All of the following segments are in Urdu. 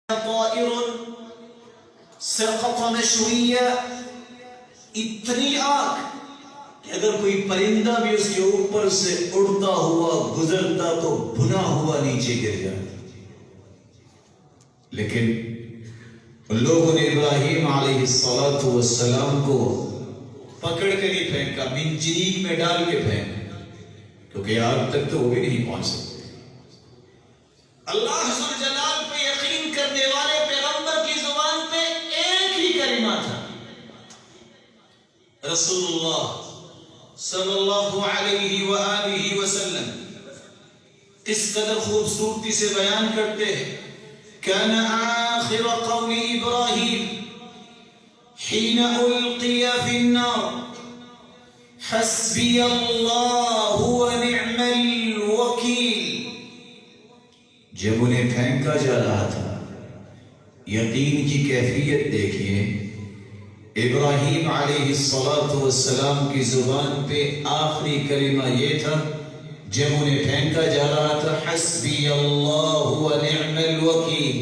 طائر سقط مشويا، اتنی آگ کہ اگر کوئی پرندہ بھی اس کے اوپر سے اڑتا ہوا گزرتا تو بھنا ہوا نیچے گر جاتا. لیکن ان لوگوں نے ابراہیم علیہ السلام کو پکڑ کر ہی پھینکا، منجنیق میں ڈال کے پھینکا، کیونکہ آگ تک تو وہ بھی نہیں پہنچ سکتے. اللہ ذوالجلال پہ یقین کرنے والے پیغمبر کی زبان پہ ایک ہی کلمہ تھا، رسول اللہ صلی اللہ علیہ وآلہ وسلم. اس قدر خوبصورتی سے بیان کرتے ہیں، كان آخر قول إبراهيم حين ألقي في النار حسبي الله ونعم الوكيل. جب انہیں پھینکا جا رہا تھا، یقین کی کیفیت دیکھیے. ابراہیم علیہ السلام کی زبان پہ آخری کلمہ یہ تھا جب انہیں پھینکا جا رہا تھا، حسبی اللہ ونعم الوکیل،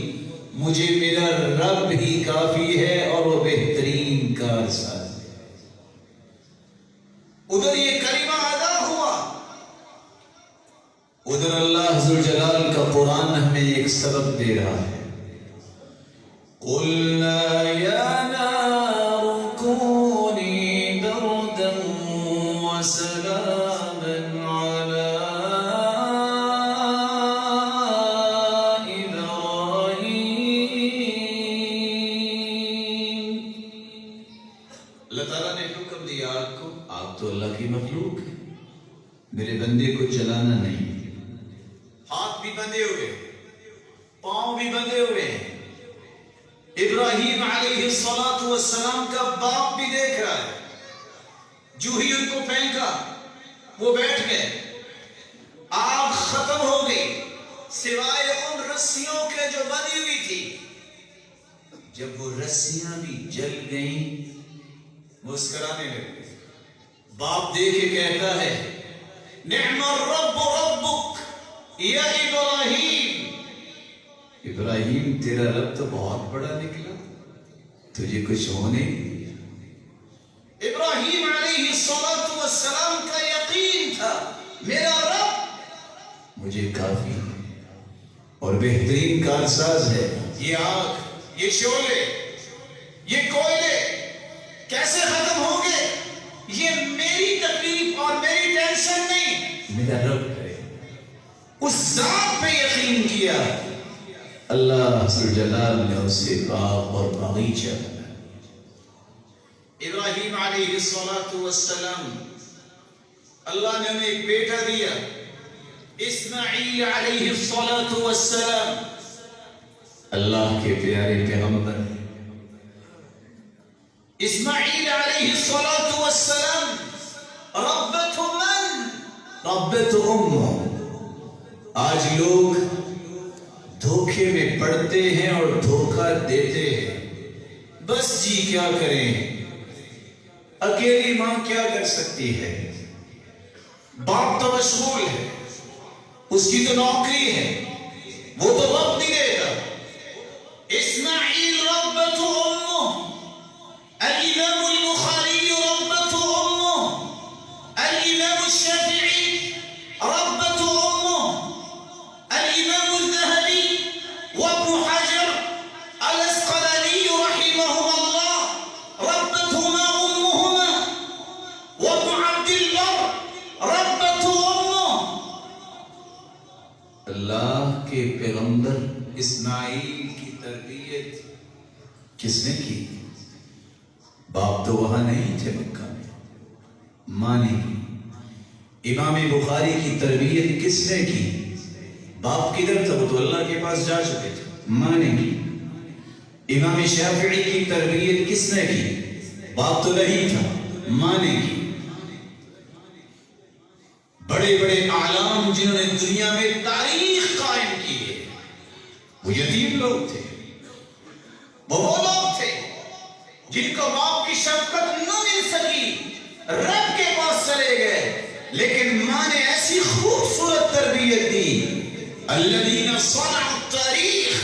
مجھے میرا رب ہی کافی ہے اور وہ بہترین کارساز ہے. ادھر یہ کلمہ ادا ہوا، ادھر اللہ ذوالجلال کا قرآن ہمیں ایک سبق دے رہا ہے. قُلْنَا يَا نَارُ كُونِي بَرْدًا وَسَلَامًا عَلَىٰ إِبْرَاهِيمَ. اللہ تعالیٰ نے حکم دیا آگ کو، آگ تو اللہ کی مخلوق ہے، میرے بندے کو جلانا نہیں. ہاتھ بھی بندھے ہوئے، پاؤں بھی بندھے ہوئے ہیں. ابراہیم علیہ السلام کا باپ بھی دیکھ رہا ہے. جو ہی ان کو پھینکا وہ بیٹھ گئے، آگ ختم ہو گئی سوائے ان رسیوں کے جو بندھی ہوئی تھی. جب وہ رسیاں بھی جل گئیں مسکرانے لگے. باپ دیکھ کے کہتا ہے، نعم الرب ربک یا ابراہیم. ابراہیم تیرا رب تو بہت بڑا نکلا، تجھے کچھ ہونے. ابراہیم علیہ السلام کا یقین تھا، میرا رب مجھے کافی ہے اور بہترین کارساز ہے. یہ آگ، یہ شعلے، یہ کوئلے کیسے ختم ہوں گے؟ یہ میری تکلیف اور میری ٹینشن نہیں، میرا رب ہے. اس ذات پہ یقین کیا، اللہ ذوالجلال نے اسے باغ اور باغیچہ بنا. ابراہیم علیہ السلام، اللہ نے انہیں ایک بیٹا دیا، اسماعیل علیہ السلام. اللہ کے پیارے پیغمبر اسماعیل علیہ السلام ربت من؟ ربت امہ. آج لوگ دھوکے میں پڑتے ہیں اور دھوکہ دیتے ہیں. بس جی کیا کریں، اکیلی ماں کیا کر سکتی ہے، باپ تو مشغول ہے، اس کی تو نوکری ہے، وہ تو رب نہیں دے گا. اسماعیل ربت امہ. الامام البخاری ربت امہ. الامام الشافعی ربت امہ. الامام الذهبي وابن حجر الاسقلاني رحمهما الله ربتهما امهما. وابن عبد البر ربته امه. اللہ کے پیغمبر اسماعیل کی تربیت کس نے کی؟ باپ تو وہاں نہیں تھے مکہ میں، ماں نے کی. امام بخاری کی تربیت کس نے کی؟ باپ کدھر تھا؟ وہ تو اللہ کے پاس جا چکے تھے، ماں نے کی. امام شافعی کی تربیت کس نے کی؟ باپ تو نہیں تھا، ماں نے کی. بڑے بڑے اعلام جنہوں نے دنیا میں تاریخ قائم کی ہے وہ یتیم لوگ تھے. وہ لوگ تھے جن کو باپ کی شفقت نہ مل سکی، رب کے پاس چلے گئے، لیکن ماں نے ایسی خوبصورت تربیت دی. الذین صنعوا التاریخ،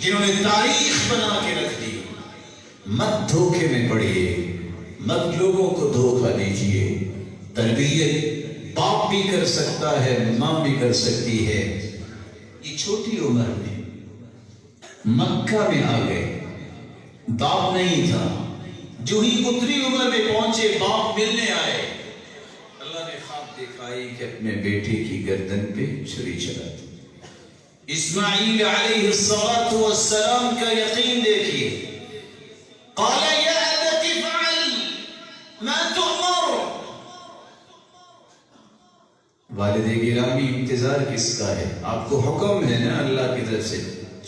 جنہوں نے تاریخ بنا کے رکھ دی. مت دھوکے میں پڑیے، مت لوگوں کو دھوکہ دیجیے. تربیت باپ بھی کر سکتا ہے، ماں بھی کر سکتی ہے. یہ چھوٹی عمر میں مکہ میں آ گئے، باپ نہیں تھا. جو ہی اتری عمر میں پہنچے باپ ملنے آئے. اللہ نے خواب دکھائی کہ اپنے بیٹے کی گردن پہ چھری چلا دی. اسماعیل علیہ السلام کا یقین دیکھیے. قال یا ابت افعل ما تؤمر. والد گرامی انتظار کس کا ہے؟ آپ کو حکم ہے نا اللہ کی طرف سے،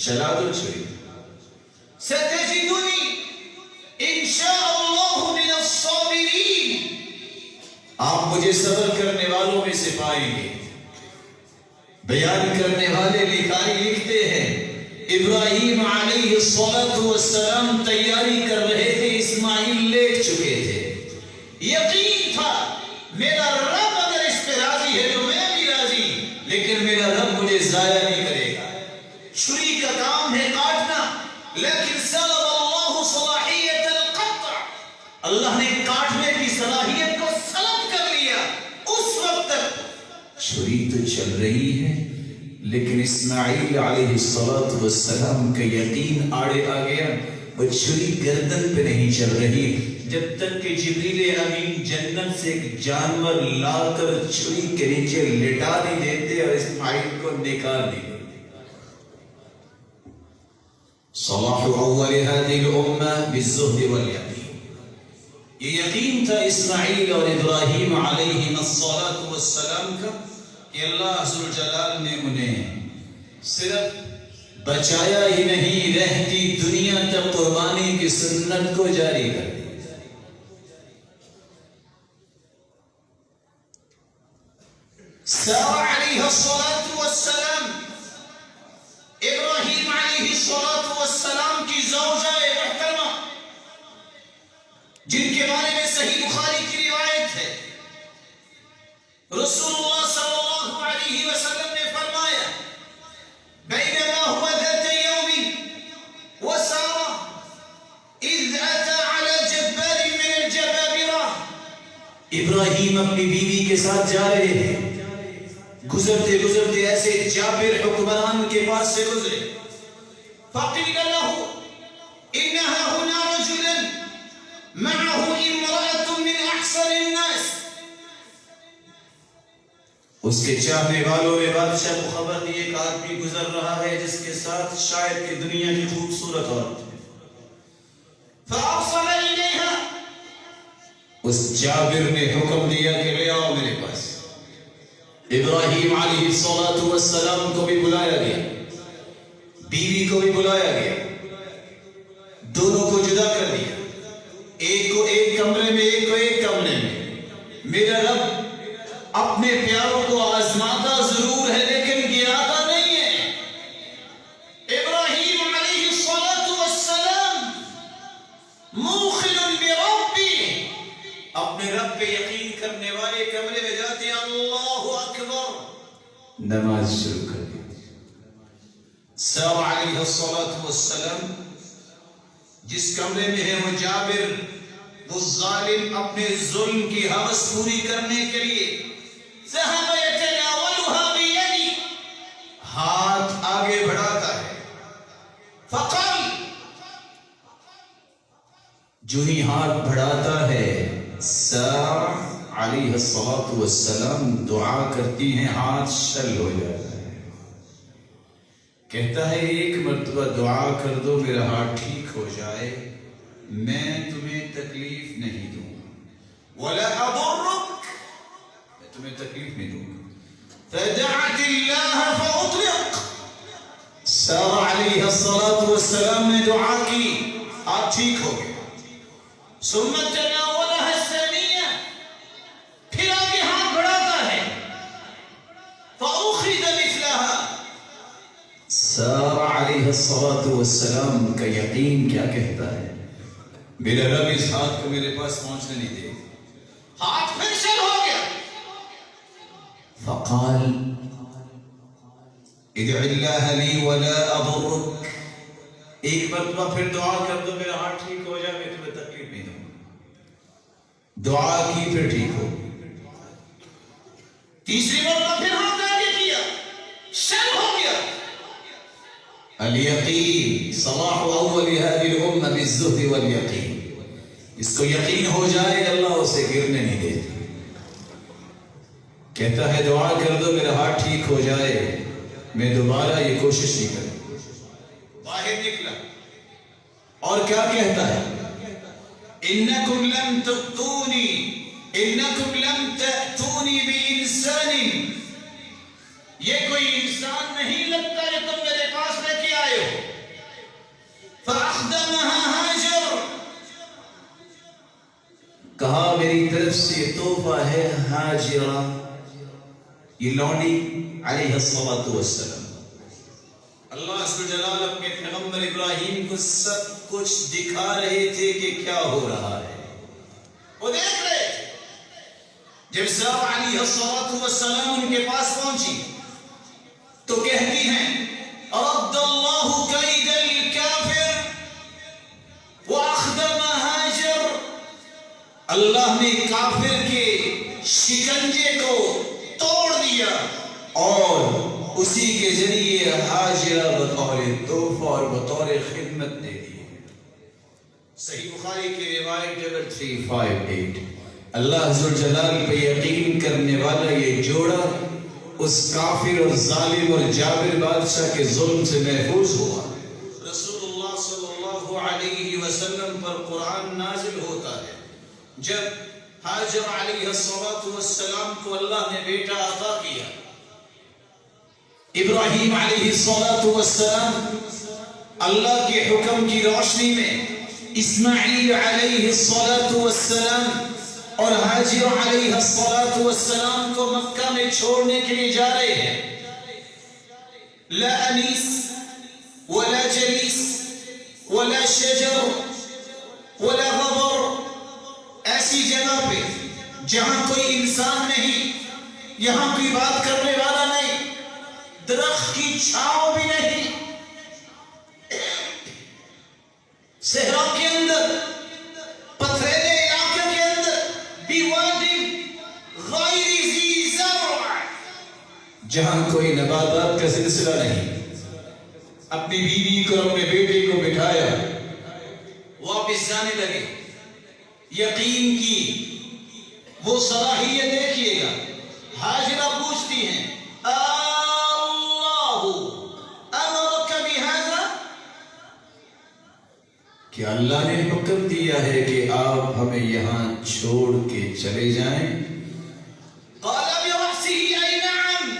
چلا دو چھری. ستجدنی ان شاء اللہ من الصابرین. آپ مجھے صبر کرنے والوں میں سے پائیں گے. بیان کرنے والے لکھاری لکھتے ہیں ابراہیم علیہ السلام تیاری کر رہے تھے، اسماعیل لیٹ چکے تھے. یقین تھا میرا رب اگر اس پہ راضی ہے تو میں بھی راضی، لیکن میرا رب مجھے ضائع نہیں کرے گا. چھری کا کام ہے کاٹنا، لیکن سلب اللہ صلاحیت القطع. اللہ نے کاٹنے کی صلاحیت کو سلب کر لیا. اس وقت تک چھری تو چل رہی ہے، لیکن اسماعیل علیہ السلام کا یقین آڑے آ گیا. وہ چھری گردن پہ نہیں چل رہی جب تک کہ جبریل امین جنت سے ایک جانور لا کر چھری کے نیچے لٹا نہیں دیتے اور اسماعیل کو نکال نہیں دیتے. صلاح اول هذه الامه بالزهد واليقين. یہ یقین تھا اسماعیل اور ابراہیم علیہ السلام کا کہ اللہ ذوالجلال نے انہیں صرف بچایا ہی نہیں، رہتی دنیا تک قربانی کی سنت کو جاری کر دی. سارہ علیہ السلام ابراہیم علیہ السلام کی زوجہ محترمہ، جن کے بارے میں صحیح بخاری کی روایت ہے، رسول اللہ صلی اللہ علیہ وسلم نے فرمایا بینما هو ذات يوم وسارة اذ اتى على جبار من الجبابرة. ابراہیم اپنی بیوی کے ساتھ جا رہے ہیں، گزرتے گزرتے ایسے جابر حکمران کے پاس سے گزرے. فقیل له انها هنا رجلا معه امرأة من احسن الناس. اس کے چاہنے والوں نے بادشاہ کو خبر دی ایک آدمی گزر رہا ہے جس کے ساتھ شاید کہ دنیا کی خوبصورت عورت ہے. فأرسل إليها. اس جابر نے حکم دیا کہ لے آؤ میرے پاس. ابراہیم علیہ السلام کو بھی بلایا گیا، بیوی کو بھی بلایا گیا، دونوں کو جدا کر دیا. ایک کو ایک کمرے میں، ایک کو ایک کمرے میں. میرا رب اپنے پیاروں کو آزماتا ضرور ہے لیکن گراتا نہیں ہے. ابراہیم علیہ السلام موقن بربی، اپنے رب پہ یقین کرنے والے کمرے میں جاتے ہیں، اللہ اکبر، نماز شروع کر دی. سارہ علیہ السلام جس کمرے میں ہے وہ جابر، وہ ظالم اپنے ظلم کی ہوس پوری کرنے کے لیے ذهب يتناولها بيدي، ہاتھ آگے بڑھاتا ہے. فقال، جو ہی ہاتھ بڑھاتا ہے سارہ علیہ السلام دعا کرتی ہیں، ہاتھ شل ہو جاتا ہے. کہتا ہے ایک مرتبہ دعا کر دو میرا ہاتھ ٹھیک ہو جائے، میں تمہیں تکلیف نہیں دوں گا. ولا اضرک، تمہیں تکلیف نہیں دوں گا. فدعت اللہ فاطلق. سارہ علیہ السلام نے دعا کی، آپ ٹھیک ہو گئے. ثم تناولها الثانیہ، پھر آگے ہاتھ بڑھاتا ہے. فاخذ مثلها. سارہ علیہ السلام کا یقین کیا کہتا ہے؟ میرا رب اس ہاتھ کو میرے پاس پہنچنے نہیں دے. ہاتھ پھر شل ہو گیا. فقال ادع اللہ لی ولا اضرک. ایک مرتبہ پھر دعا کر دو میرا ہاتھ ٹھیک ہو جائے، میں تمہیں تکلیف نہیں دوں گا۔ دعا کی پھر ٹھیک ہو۔ تیسری مرتبہ پھر ہاتھ آگے کیا، شک ہو گیا۔ الیقین صلاح اول هذه الامه بالزهد والیقین، اس کو یقین ہو جائے اللہ اسے گرنے نہیں دیتے۔ کہتا ہے دعا کر دو میرا ہاتھ ٹھیک ہو جائے، میں دوبارہ یہ کوشش نہیں کروں۔ باہر نکلا اور کیا کہتا ہے؟ انکم لم تأتونی بانسان، یہ کوئی انسان نہیں لگتا ہے تم میرے پاس لے کے آئے ہو۔ فاخدمها ہاجر، کہا میری طرف سے تحفہ ہے ہاجرہ، یہ لونڈی علیہ الصلوۃ والسلام۔ اللہ عز جلال اپنے پیغمبر ابراہیم کو سب کچھ دکھا رہے تھے کہ کیا ہو رہا ہے، وہ دیکھ رہے تھے۔ جب سارہ علیہ الصلوۃ والسلام ان کے پاس پہنچی تو کہتی ہیں رد اللہ کید الکافر واخدم ہاجر، اللہ نے کافر کے شکنجے کو توڑ دیا اور اسی کے ذریعے ہاجرہ بطور تحفہ اور بطور خدمت دے دی۔ صحیح بخاری کی روایت نمبر 358۔ اللہ ذوالجلال پہ یقین کرنے والا یہ جوڑا اس کافر اور ظالم اور جابر بادشاہ کے ظلم سے محفوظ ہوا۔ رسول اللہ صلی اللہ علیہ وسلم پر قرآن نازل ہوتا ہے جب ہاجر علیہ السلام کو اللہ نے بیٹا عطا کیا۔ ابراہیم علیہ السلام اللہ کے حکم کی روشنی میں اسماعیل علیہ السلام اور ہاجر علیہ السلام کو مکہ میں چھوڑنے کے لیے جا رہے ہیں۔ لا انیس ولا جلیس ولا شجر ولا غبر، ایسی جگہ پہ جہاں کوئی انسان نہیں، یہاں کوئی بات کرنے والا نہیں، درخت کی چھاؤں بھی نہیں، صحرا کے اندر، پتھریلے علاقے کے اندر، بیوادی غیر ذی زرع، جہاں کوئی نباتات کا سلسلہ نہیں۔ اپنی بیوی کو اپنے بیٹے کو بٹھایا، واپس جانے لگے۔ یقین کی وہ صلاحیت دیکھیے گا۔ ہاجرہ پوچھتی ہیں کہ اللہ نے حکم دیا ہے کہ آپ ہمیں یہاں چھوڑ کے چلے جائیں؟ قال برأسه ای نعم،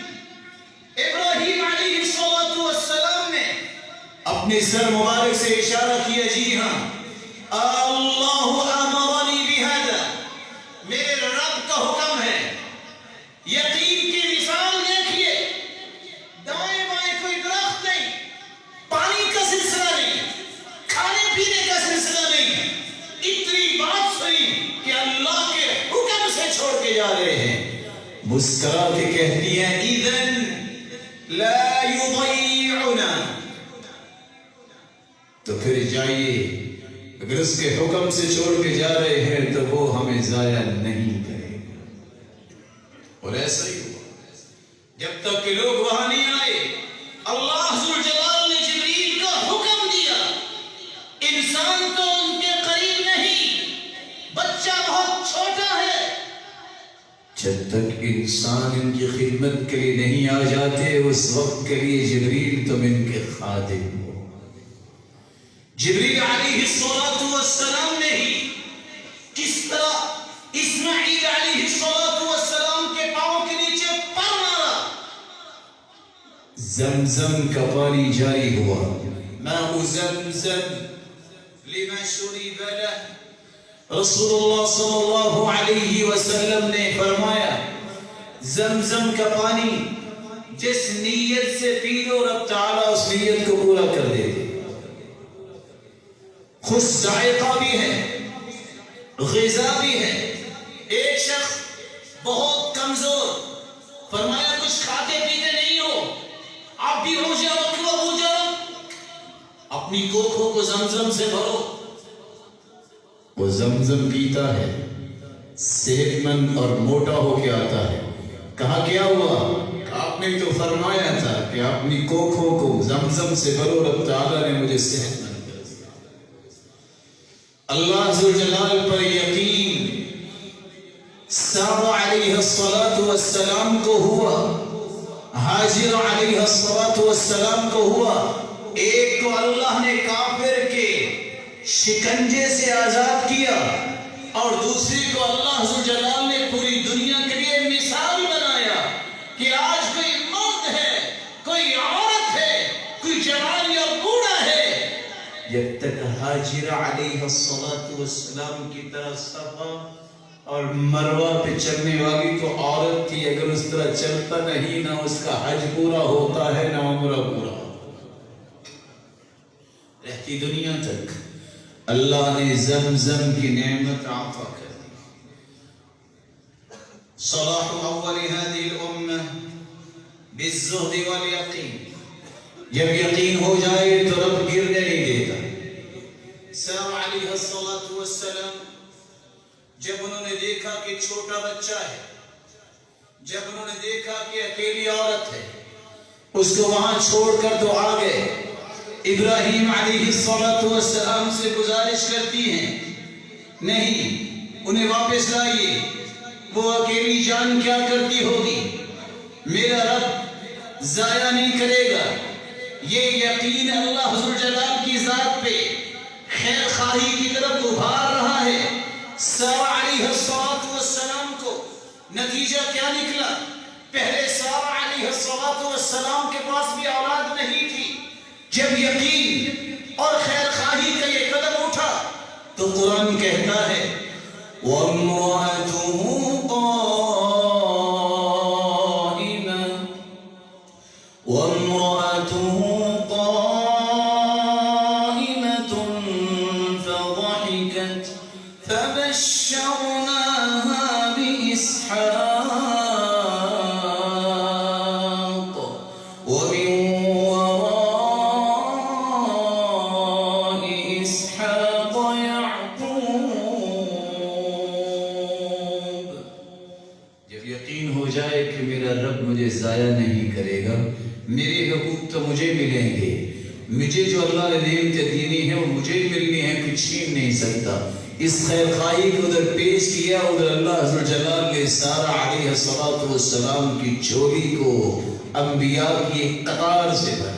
ابراہیم علیہ السلام نے اپنے سر مبارک سے اشارہ کیا، جی ہاں، اللہ امرنی بہذا، میرے رب کا حکم ہے۔ یقین کی مثال دیکھیے، دائیں بائیں کوئی درخت نہیں، پانی کا سلسلہ نہیں، کھانے پینے کا سلسلہ نہیں، اتنی بات سنی کہ اللہ کے حکم سے چھوڑ کے جا رہے ہیں۔ مسکرا کے کہتی ہیں اذن لا یضیعنا، تو پھر جائیے، اگر اس کے حکم سے چھوڑ کے جا رہے ہیں تو وہ ہمیں ضائع نہیں کرے گا۔ اور ایسا ہی ہوا، جب تک کہ لوگ وہاں نہیں آئے، اللہ ذوالجلال نے جبریل کا حکم دیا، انسان تو ان کے قریب نہیں، بچہ بہت چھوٹا ہے، جب تک انسان ان کی خدمت کے لیے نہیں آ جاتے اس وقت کے لیے جبریل تم ان کے خادم ہو۔ جبریل علیہ السلام نے ہی کس طرح اسماعیل علیہ السلام کے پاؤں کے نیچے پر مارا، زمزم کا پانی جاری ہوا، ماء زمزم لما شرب له۔ رسول اللہ صلی اللہ علیہ وسلم نے فرمایا زمزم کا پانی جس نیت سے پی لو رب تعالیٰ اس نیت کو پورا کر دے دے، خوش ذائقہ بھی ہے، غذا بھی ہے۔ ایک شخص بہت کمزور، فرمایا کچھ کھاتے پیتے نہیں ہو، آپ بھی روزہ رکھو، ابو جان اپنی کوکھوں کو زمزم سے بھرو. وہ زمزم پیتا ہے، صحت مند اور موٹا ہو کے آتا ہے. کہا کیا ہوا؟ آپ نے تو فرمایا تھا کہ اپنی کوکھوں کو زمزم سے بھرو. رب تعالیٰ نے مجھے صحت مند کر دیا. اللہ ذوالجلال پر یقین سارہ علیہ السلام کو ہوا، حاجر علیہ السلام کو ہوا. ایک کو اللہ نے کافر کے شکنجے سے آزاد کیا اور دوسری کو اللہ ذوالجلال نے پوری دنیا کے لیے مثال بنایا کہ آج کوئی مرد ہے، کوئی عورت ہے، کوئی جوان یا بوڑھا ہے، جب تک حاجر علیہ السلام کی طرح صفا اور مروہ پہ چلنے والی تو عورت تھی، اگر اس طرح چلتا نہیں نہ اس کا حج پورا ہوتا ہے نہ عمرہ پورا رہتی دنیا تک. اللہ نے زمزم کی نعمت عطا کر دی. صلاح اول هذه الامه بالزهد والیقین. جب یقین ہو جائے تو رب گرنے نہیں دیتا. سارہ علیہ السلام جب انہوں نے دیکھا کہ چھوٹا بچہ ہے، جب انہوں نے دیکھا کہ اکیلی عورت ہے، اس کو وہاں چھوڑ کر تو آ گئے. ابراہیم علیہ السلام سے گزارش کرتی ہیں نہیں انہیں واپس لائیے، وہ اکیلی جان کیا کرتی ہوگی، میرا رب ضائع نہیں کرے گا. یہ یقین اللہ ذوالجلال کی ذات پہ خیر خواہی کی طرف ابھار رہا ہے. سارہ علیہ السلام کو نتیجہ کیا نکلا؟ پہلے سارہ علیہ السلام کے پاس بھی اولاد نہیں تھی. جب یقین اور خیر خواہی کا یہ قدم اٹھا تو قرآن کہتا ہے وَامْرَأَتُهُ قَائِمَةٌ فَضَحِكَتْ فَبَشَّرْنَاهَا بِإِسْحَاقَ وَمِن ضائع نہیں کرے گا، میرے حقوق تو مجھے ملیں گے، مجھے جو اللہ نے نعمتیں دینی ہیں وہ مجھے ملنی ہیں، کوئی چھین نہیں سکتا. اس خیر خواہی کو ادھر پیش کیا، ادھر اللہ ذوالجلال نے سارہ علیہ السلام کی جھولی کو انبیاء کی ایک قطار سے بھرا.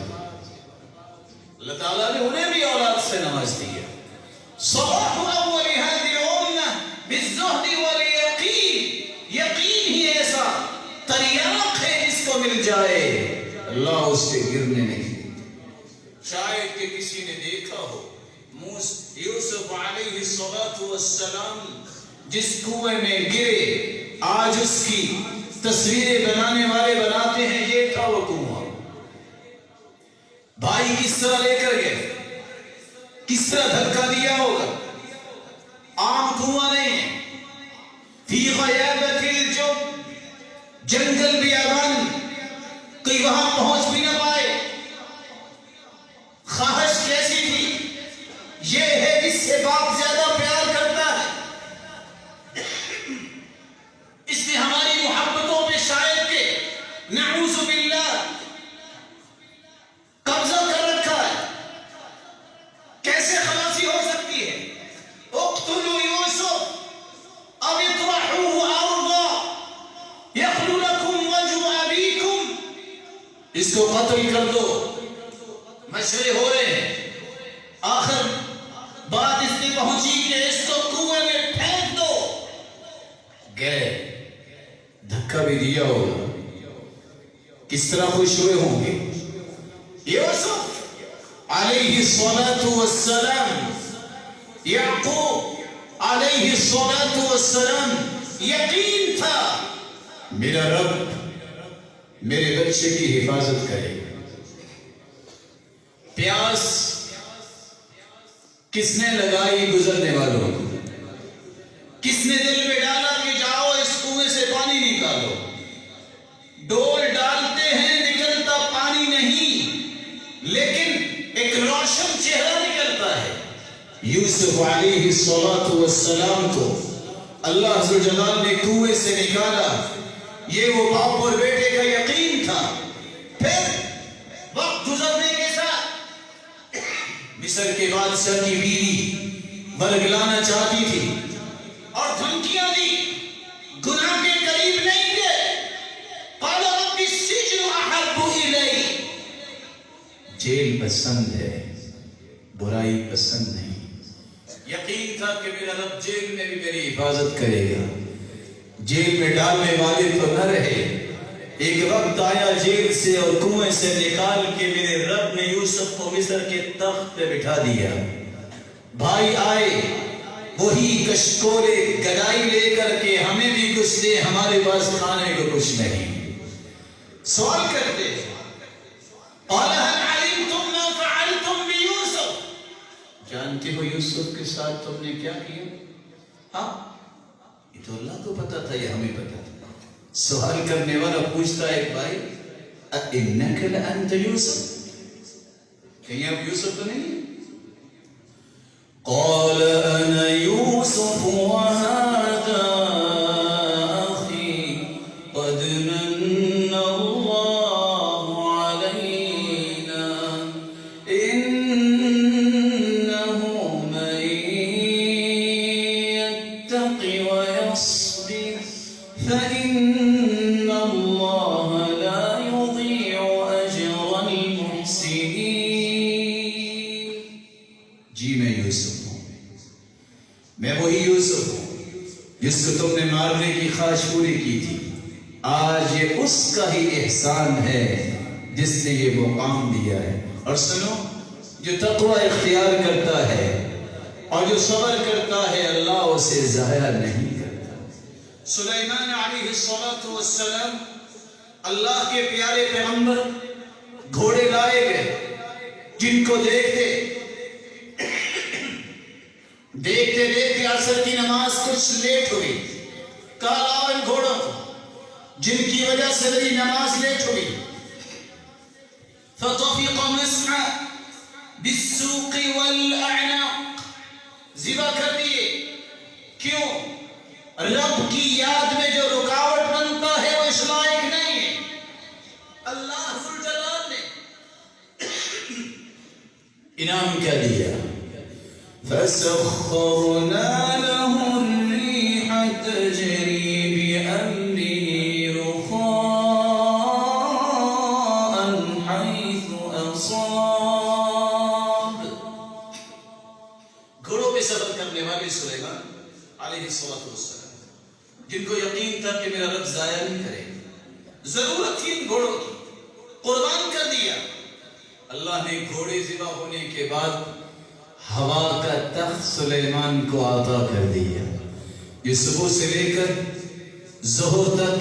اللہ تعالیٰ نے انہیں بھی اولاد سے نواز دیا. صلاح اول هذه الامه بالزهد والیقین. یقین ہی ایسا تریاق ہے جس کو مل جائے اللہ اس سے گرنے نہیں. شاید کہ کسی نے دیکھا ہو یوسف علیہ السلام جس کنویں میں گرے، آج اس کی تصویریں بنانے والے بناتے ہیں یہ تھا وہ کنواں. بھائی کس طرح لے کر گئے، کس طرح دھکا دیا ہوگا. عام کنواں نہیں ہے، فی غیابت الجب، جنگل بیابان، کوئی وہاں پہنچ بھی نہ پائے. خواہش کیسی تھی؟ یہ ہے جس سے باپ زیادہ پیار کرتا ہے، اس نے ہماری محبتوں پہ شاید کہ نعوذ باللہ قبضہ کر رکھا ہے. کیسے خلاصی ہو سکتی ہے؟ اقتلوا یوسف او اطرحوه ارضا یخل لکم وجه ابیکم. اس کو قتل کر دو. مشورے ہو رہے ہیں، آخر بات اس نے پہنچی کہ اس کو کنویں میں پھینک دو. گئے، دھکا بھی دیا ہوگا، کس طرح خوش ہوئے ہوں گے. یوسف علیہ السلام، یعقوب علیہ السلام یقین تھا میرا رب میرے بچے کی حفاظت کرے. پیاس کس نے لگائی گزرنے والوں کو؟ کس نے دل میں ڈالا کہ جاؤ اس کنویں سے پانی نکالو؟ ڈول ڈالتے ہیں نکلتا پانی نہیں، لیکن ایک روشن چہرہ یوسف علیہ السلام کو اللہ عز و جلال نے کنویں سے نکالا. یہ وہ باپ اور بیٹے کا یقین تھا. پھر وقت گزرنے کے ساتھ مصر کے بادشاہ کی بیوی برگلانا چاہتی تھی اور دھمکیاں دی. گناہ کے قریب نہیں گئے. قال رب السجن احب الی. جیل پسند ہے، برائی پسند نہیں. یقین تھا کہ میرا رب جیل میں بھی میری حفاظت کرے گا، جیل میں ڈالنے والے تو نہ رہے. ایک وقت آیا جیل سے اور کنویں سے نکال کے میرے رب نے یوسف کو مصر کے تخت پہ بٹھا دیا. بھائی آئے وہی کشکولے گدائی لے کر کے ہمیں بھی کچھ دے، ہمارے پاس کھانے کو کچھ نہیں. سوال کرتے قال هل علمتم ما فعلتم بيوسف. جانتے ہو یوسف کے ساتھ تم نے کیا کیا؟ ہاں یہ تو اللہ کو پتا تھا، یہ ہمیں پتا تھا. سوال کرنے والا پوچھتا ہے بھائی اِنَّكَ لَأَنْتَ یوسف، کہیں آپ یوسف تو نہیں؟ قال انا يوسف وهذا اخي قد من الله علينا انه من يتق ويصبر فان الله لا يضيع اجر المحسنين. جی میں یوسف ہوں، میں وہی یوسف ہوں جس کو تم نے مارنے کی خواہش پوری کی تھی. آج یہ اس کا ہی احسان ہے جس نے یہ مقام دیا ہے. اور سنو، جو تقوی اختیار کرتا ہے اور جو صبر کرتا ہے اللہ اسے ضائع نہیں کرتا. سلیمان علیہ السلام اللہ کے پیارے پیغمبر گھوڑے لائے گئے جن کو دیکھتے دیکھتے عصر کی نماز کچھ لیٹ ہوئی. کہا لاؤ ان گھوڑوں کو جن کی وجہ سے میری نماز لیٹ ہوئی. فطفق مسحا بالسوق والاعناق. ذبح کر دیے. کیوں؟ رب کی یاد میں جو رکاوٹ بنتا ہے وہ اس لائق نہیں ہے. اللہ ذوالجلال نے انعام کیا دیا؟ فسخرنا له الريح تجري بأمره رخاء حيث أصاب. گھوڑوں پہ سفر کرنے والے سلیمان علیہ السلام جن کو یقین تھا کہ میرا رب ضائع نہیں کرے، ضرورت تھی ان گھوڑوں کی، قربان کر دیا. اللہ نے گھوڑے ذبح ہونے کے بعد ہوا کا تخت سلیمان کو عطا کر دیا. یہ صبح سے لے کر ظہر تک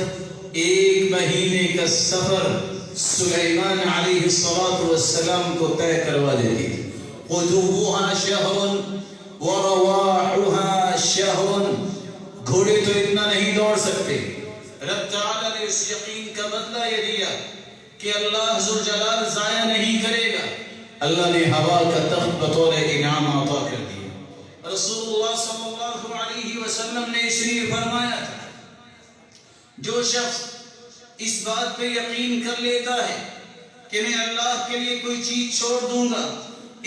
1 مہینے کا سفر سلیمان علیہ السلام کو طے کروا دیتی تھی. غدوها شهر ورواحها شهر. گھوڑے تو اتنا نہیں دوڑ سکتے. رب تعالیٰ نے اس یقین کا بدلہ یہ دیا کہ اللہ ذوالجلال ضائع نہیں کرے گا. اللہ نے ہوا کا تخت بطور انعام عطا کر دیا. رسول اللہ صلی اللہ علیہ وسلم نے اشریف فرمایا تھا جو شخص اس بات پہ یقین کر لیتا ہے کہ میں اللہ کے لیے کوئی چیز چھوڑ دوں گا،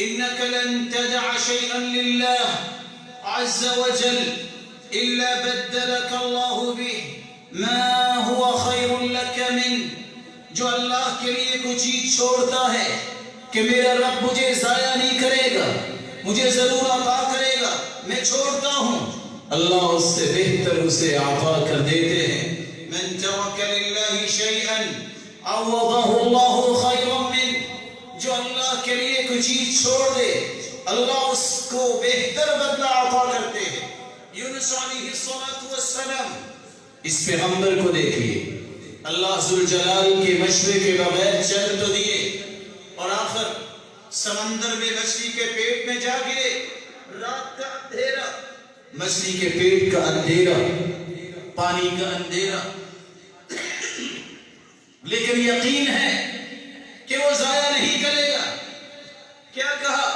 انک لن تدع شیئا للہ عز وجل الا بدلک اللہ به ما هو خیر لک من. جو اللہ کے لیے کوئی چیز چھوڑتا ہے کہ میرا رب مجھے ضائع نہیں کرے گا، مجھے ضرور عطا کرے گا، میں چھوڑتا ہوں، اللہ اس سے بہتر اسے عطا کر دیتے ہیں. من ترک للہ شیئا عوضہ اللہ خیرا من. جو اللہ کے لیے کوئی چیز چھوڑ دے اللہ اس کو بہتر بدلہ عطا کرتے ہیں. یونس علیہ السلام اس پیغمبر کو دیکھیے، اللہ ذوالجلال کے مشورے کے بغیر چل تو دیے اور آخر سمندر میں مچھلی کے پیٹ میں جا گرے. رات کا اندھیرا، مچھلی کے پیٹ کا اندھیرا، پانی کا اندھیرا، لیکن یقین ہے کہ وہ ضائع نہیں کرے گا. کیا کہا؟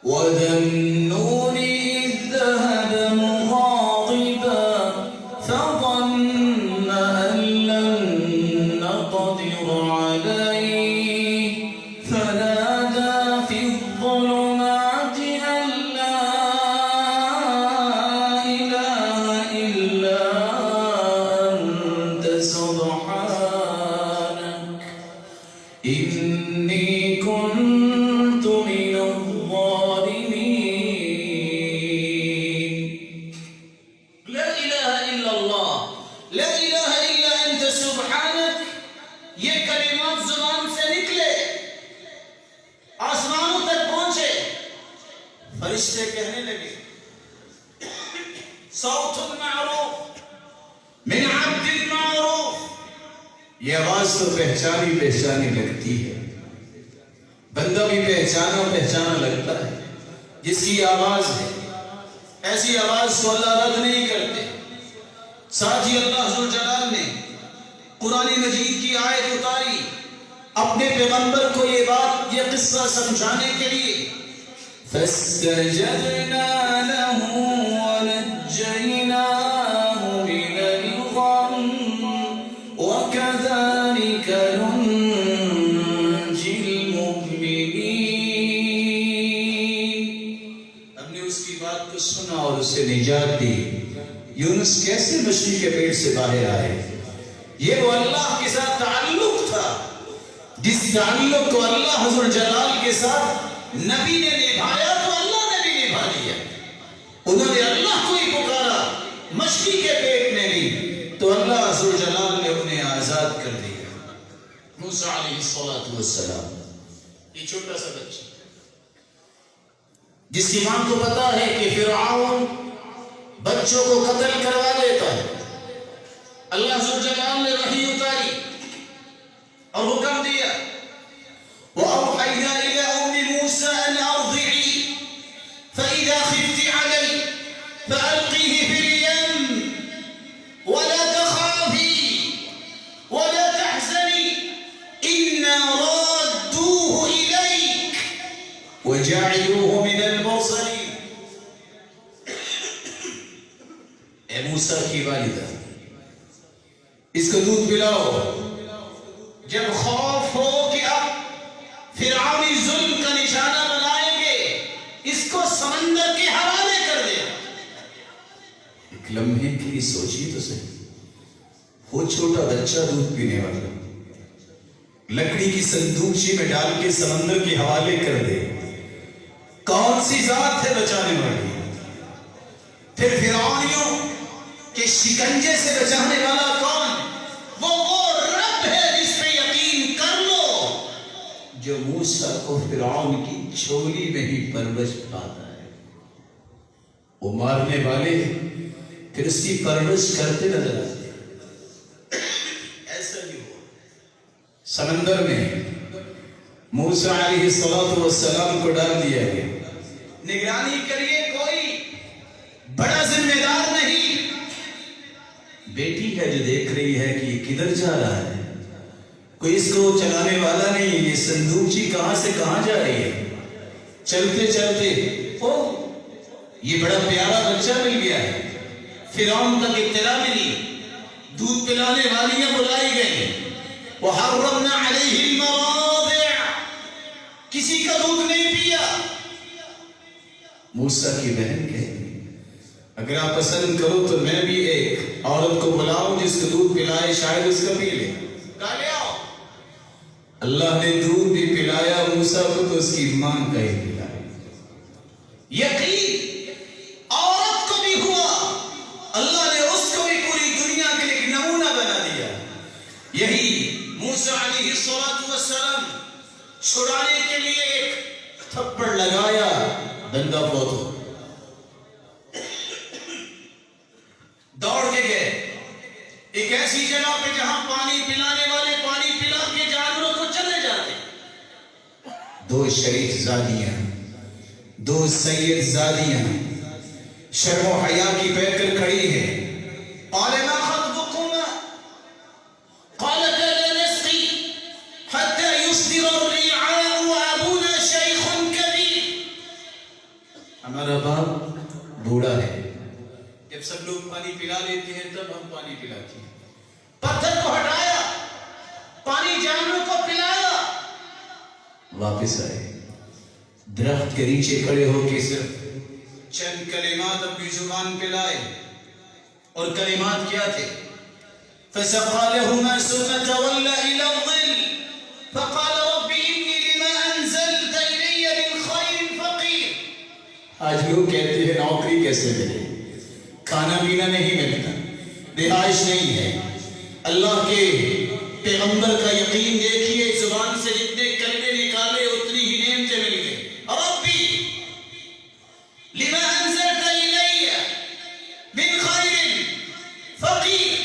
وذا النون إذ ذهب مغاضبا فظن أن لن نقدر عليه فنادى في الظلمات أن لا إله إلا أنت سبحانك إني كنت من الظالمين. لا إله إلا الله، لا إله إلا أنت سبحانك، یہ کلمات زبان سے نکلے، آسمانوں تک پہنچے، فرشتے کہنے لگے صوت معروف من عبد معروف. یہ آواز تو پہچانی لگتی ہے، بندہ بھی پہچانا لگتا ہے. جس کی آواز ہے ایسی آواز کو اللہ رد نہیں کرتے. ساتھ ہی اللہ ذوالجلال نے قرآن مجید کی آیت اتاری اپنے پیغمبر کو یہ قصہ سمجھانے کے لیے. فَاسْتَجَبْنَا لَهُ وَنَجَّيْنَاهُ مِنَ الْغَمِّ وَكَذَلِكَ نُنْجِي الْمُؤْمِنِينَ. ہم نے اس کی بات کو سنا اور اسے نجات دی. یونس کیسے مچھلی کے پیٹ سے باہر آئے؟ یہ وہ اللہ کے ساتھ تعلق تھا جس تعلق کو اللہ حضور جلال کے ساتھ نبی نے نبھایا تو اللہ نے بھی نبھا لیا. انہوں نے اللہ کو ہی پکارا مچھلی کے پیٹ میں بھی تو اللہ حضور جلال نے انہیں آزاد کر دیا. موسیٰ علیہ السلام یہ چھوٹا سا بچہ جس کی ماں کو پتا ہے کہ فرعون بچوں کو قتل کروا دیتا ہے. اللہ ذوالجلال نے وحی اتاری اور حکم دیا وَأَوْحَيْنَا إِلَىٰ أُمِّ مُوسَىٰ أَنْ أَرْضِعِيهِ فَإِذَا خِفْتِ عَلَيْهِ فَأَلْقِيهِ فِي الْيَمِّ وَلَا تَخَافِي وَلَا تَحْزَنِي إِنَّا رَادُّوهُ إِلَيْكَ وَجَعَلُوهُ مِنَ الْمُرْسَلِينَ. اے موسیٰ کی والدہ اس کو دودھ پلاؤ. جب خوف ہو کہ اب فرعونی ظلم کا نشانہ بنائیں گے اس کو سمندر کے حوالے کر دیا. ایک لمحے کے لیے سوچیے تو صحیح، وہ چھوٹا بچہ دودھ پینے والا لکڑی کی صندوقچی میں ڈال کے سمندر کے حوالے کر دے. کون سی ذات ہے بچانے والی؟ پھر فرعونیوں کے شکنجے سے بچانے والا کون؟ وہ رب ہے جس پہ یقین کر لو جو موسیٰ کو فرعون کی چھولی میں ہی پرورش پاتا ہے. وہ مارنے والے پھر اس کی پرورش کرتے نظر آتے. ایسا ہی ہوا سمندر میں موسیٰ علیہ السلام کو ڈال دیا گیا. نگرانی کریے کوئی بڑا ذمہ دار نہیں. بیٹی ہے جو دیکھ رہی ہے کہ یہ کدھر جا رہا ہے، کوئی اس کو چلانے والا نہیں. یہ صندوقچی کہاں سے کہاں جا رہی ہے. چلتے چلتے یہ بڑا پیارا بچہ مل گیا ہے. فرعون تک اطلاع ملی، دودھ پلانے والیاں بلائی گئی. وَحَرَّمْنَا عَلَيْهِ الْمَرَاضِعَ، کسی کا دودھ نہیں پیا. موسیٰ کی بہن کہتی اگر آپ پسند کرو تو میں بھی ایک عورت کو بلاؤں جس کو دودھ پلائے، شاید اس کا پی لے. کہا لے آؤ. اللہ نے دودھ بھی پلایا موسیٰ کو تو اس کی ماں کا ہی پلایا. یقین عورت کو بھی ہوا، اللہ نے اس کو بھی پوری دنیا کے لیے ایک نمونہ بنا دیا. یہی موسیٰ علیہ السلام چھڑانے کے لیے ایک تھپڑ لگایا، بندہ فوت ہو. دوڑ کے گئے ایک ایسی جگہ پہ جہاں پانی پلانے والے پانی پلا کے جانوروں کو چلے جاتے. دو شریف زادیاں، دو سید زادیاں شرم و حیا کی پہ کر کھڑی ہیں. قال ما خطبكما قالتا لا نسقي حتى يصدر الرعاء وابونا شيخ كبير. ہمارا باپ بوڑھا ہے، جب سب لوگ پانی پلا لیتے ہیں تب ہم پانی پلاتے ہیں. پتھر کو ہٹایا، پانی جانوروں کو پلایا، واپس آئے، درخت کے نیچے کھڑے ہو کے صرف چند کلمات اپنی زبان پہ لائے. اور کلمات کیا تھے؟ فَسَقَى لَهُمَا ثُمَّ تَوَلَّى إِلَى الظِّلِّ فَقَالَ رَبِّ إِنِّي لِمَا أَنزَلْتَ إِلَيَّ مِنْ خَيْرٍ فَقِيرٌ. آج لوگ کہتے ہیں نوکری کیسے ملے، کھانا پینا نہیں ملتا، رہائش نہیں ہے. اللہ کے پیغمبر کا یقین دیکھیے، زبان سے جتنے کلمے نکالے اتنی ہی نعمتیں مل گئے. ربی لما انزلت الی من خیر فقیر.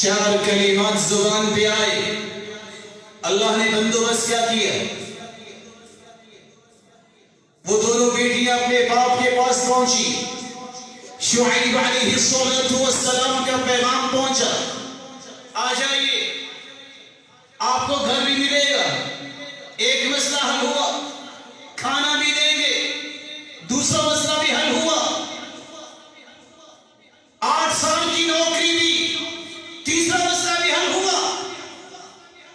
چار کلمات زبان پہ آئے، اللہ نے بندوبست کیا کیا؟ وہ دونوں بیٹیاں اپنے باپ کے پاس پہنچی، شعیب علیہ السلام کا پیغام پہنچا، آ جائیے آپ کو گھر بھی ملے گا، ایک مسئلہ حل ہوا، کھانا بھی دیں گے، دوسرا مسئلہ بھی حل ہوا، 8 سال کی نوکری بھی، تیسرا مسئلہ بھی حل ہوا،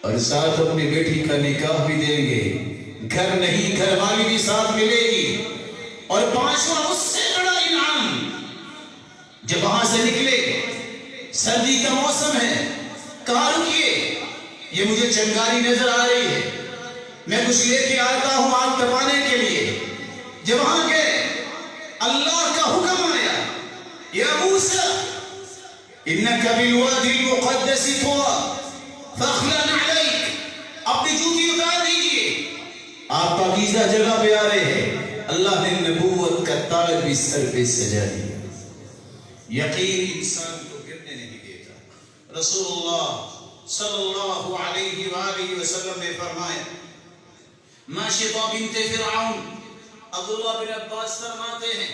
اور ساتھ اپنی بیٹی کا نکاح بھی دیں گے، گھر نہیں گھر والی بھی ساتھ ملے گی، اور 5واں اس سے بڑا انعام. جب وہاں سے نکلے، سردی کا موسم ہے، کہاں رکیے، یہ مجھے چنگاری نظر آ رہی ہے، میں کچھ لے کے آتا ہوں آگ تپانے کے لیے. جب وہاں گئے، اللہ کا حکم آیا، یا موسیٰ انک بالوادی المقدس طویٰ فاخلع نعلیک. اپنی جوتی اتار دیجئے، آپ پاکیزہ جگہ پہ آ رہے ہیں. اللہ نے نبوت کا تاج بھی سر پہ سجا دیا. یقین انسان کو گرنے نہیں دیتا. رسول اللہ صلی اللہ علیہ وآلہ وسلم نے فرمایا، ماشطہ بنت فرعون، عبداللہ بن عباس فرماتے ہیں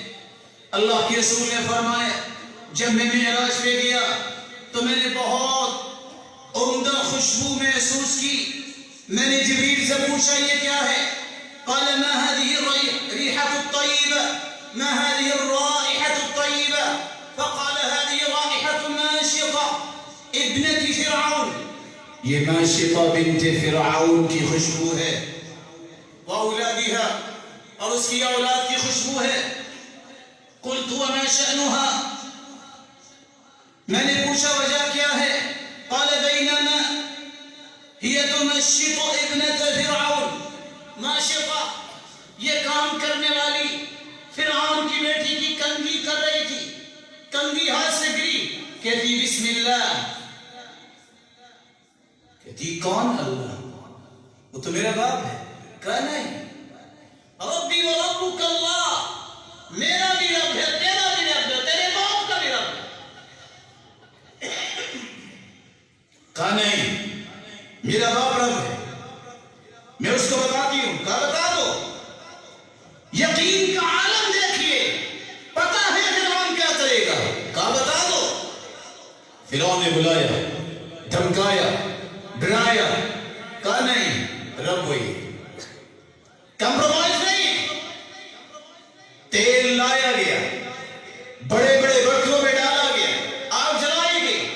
اللہ کے رسول نے فرمایا جب میں معراج پہ گیا تو میں نے بہت عمدہ خوشبو محسوس کی. میں نے جبریل سے پوچھا یہ کیا ہے؟ قال ما هذه الريحة الطيبة ما هذه الرائحة الطيبة؟ فقال هذه رائحة ماشطة ابنة فرعون. یہ ماشطہ بنت فرعون کی خوشبو ہے، وأولادها، اور اس کی اولاد کی خوشبو ہے. قلت وما شأنها؟ میں نے پوچھا وجہ کیا ہے؟ قال بينما هي تمشط ابنة فرعون. ماشطہ یہ کام کرنے والی فرعون کی بیٹی کی کنگھی کر رہی تھی، کنگھی ہاتھ سے گری، کہتی بسم اللہ. کہتی کون؟ اللہ. وہ تو میرا باپ ہے. کہا نہیں، ربی و ربک اللہ، میرا بھی رب ہے، تیرا بھی رب ہے، تیرے باپ کا بھی رب ہے. کہا نہیں، میرا باپ رب ہے، میں اس کو بتاتی ہوں. کہا بتا دو. یقین کا عالم دیکھیے، پتا ہے فرعون کیا کرے گا. کہا بتا دو. فرعون نے بلایا، دھمکایا، ڈرایا. کہا نہیں، رب وہی، کمپرومائز نہیں. تیل لایا گیا، بڑے بڑے برتنوں میں ڈالا گیا، آگ جلائی گئی.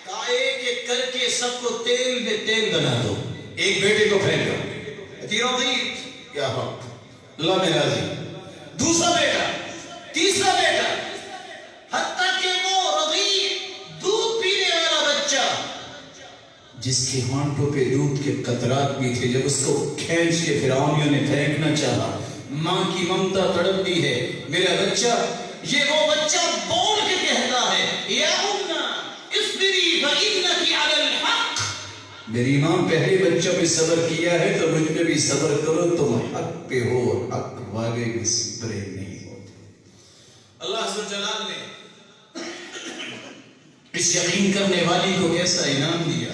کہا ایک ایک کر کے سب کو تیل میں تیل بنا دو. ایک بیٹے کو پھینکا، رضیت یا حق اللہ میں راضی. دوسرا بیٹا، تیسرا بیٹا، حتیٰ کہ وہ رضیت دودھ پینے والا بچہ جس کے ہونٹوں پہ دودھ کے قطرات بھی تھے، جب اس کو کھینچ کے فرعونیوں نے پھینکنا چاہا، ماں کی ممتا تڑپتی ہے، میرا بچہ. یہ وہ بچہ بول کے کہتا ہے یا امّا اصبری فإنک علی الحق. میری ماں پہلے بچہ پہ صبر کیا ہے تو مجھ پہ بھی صبر کرو، تم حق پہ ہو، حق والے بھی برے نہیں ہوتے. اللہ عز و جلال نے اس یقین کرنے والی کو کیسا انعام دیا.